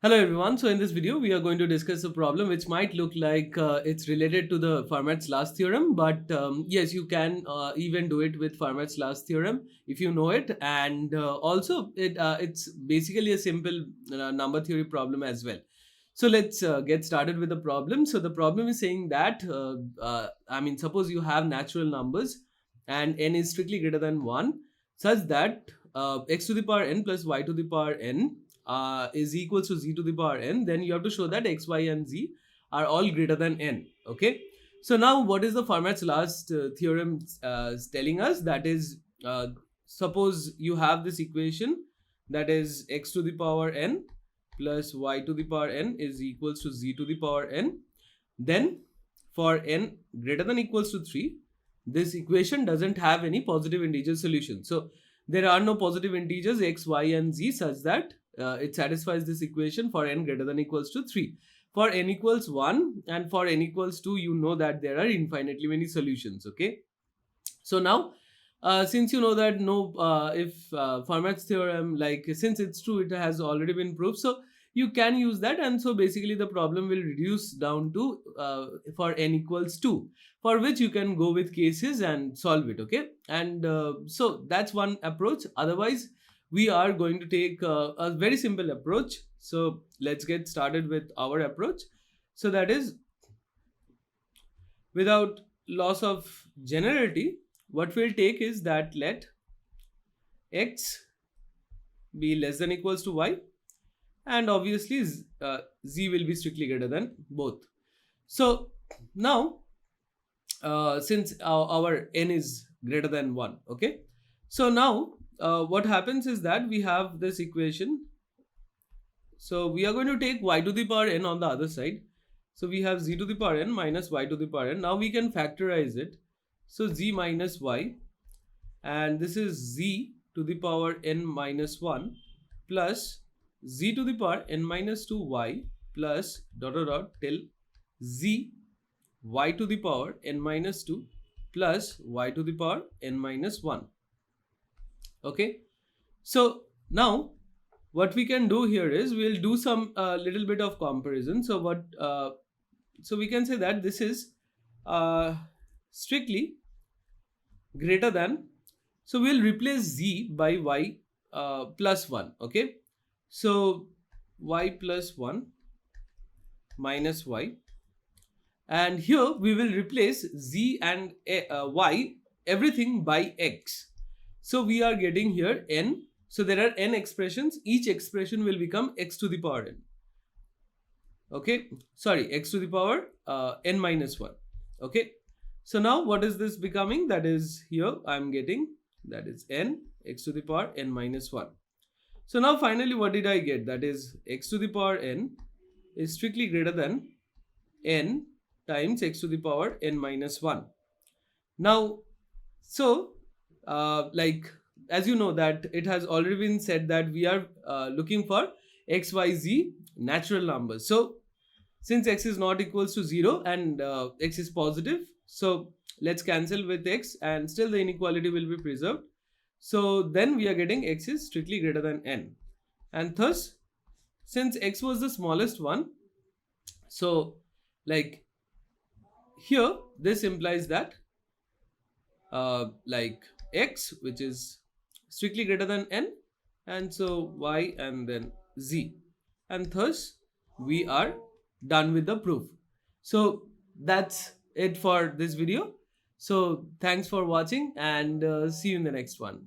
Hello everyone. So in this video, we are going to discuss a problem which might look like it's related to the Fermat's last theorem, but yes, you can even do it with Fermat's last theorem if you know it, and also it's basically a simple number theory problem as well. So let's get started with the problem. So the problem is saying that suppose you have natural numbers and n is strictly greater than one, such that x to the power n plus y to the power n is equals to z to the power n, then you have to show that x, y, and z are all greater than n. Okay. So now, what is the Fermat's last theorem telling us? That is, suppose you have this equation that is x to the power n plus y to the power n is equals to z to the power n. Then, for n greater than equals to 3, this equation doesn't have any positive integer solution. So there are no positive integers x, y, and z such that it satisfies this equation for n greater than equals to 3. For n equals 1 and for n equals 2, you know that there are infinitely many solutions. Okay. So now, since you know that if Fermat's theorem, like since it's true, it has already been proved. So you can use that, and so basically the problem will reduce down to for n equals 2, for which you can go with cases and solve it. Okay, and so that's one approach. Otherwise, we are going to take a very simple approach. So let's get started with our approach. So that is, without loss of generality, what we'll take is that let x be less than equals to y, and obviously z will be strictly greater than both. So now, since our n is greater than 1, okay, so now what happens is that we have this equation. So we are going to take y to the power n on the other side. So we have z to the power n minus y to the power n. Now we can factorize it. So z minus y, and this is z to the power n minus 1 plus z to the power n minus 2y plus dot dot dot till z y to the power n minus 2 plus y to the power n minus 1. Okay. So now what we can do here is we'll do some little bit of comparison. So we can say that this is strictly greater than, so we'll replace z by y plus 1. Okay, so y plus 1 minus y, and here we will replace z and y everything by x. So we are getting here n. So there are n expressions. Each expression will become x to the power n. Okay, sorry, x to the power n minus 1. Okay, so now what is this becoming? That is, here I am getting, that is n x to the power n minus 1. So now finally what did I get? That is x to the power n is strictly greater than n times x to the power n minus 1. Now, so like, as you know that it has already been said that we are looking for x, y, z natural numbers. So since x is not equals to 0 and x is positive, so let's cancel with x and still the inequality will be preserved. So then we are getting x is strictly greater than n, and thus since x was the smallest one, so like here this implies that like x, which is strictly greater than n, and so y and then z, and thus we are done with the proof. So that's it for this video. So thanks for watching, and see you in the next one.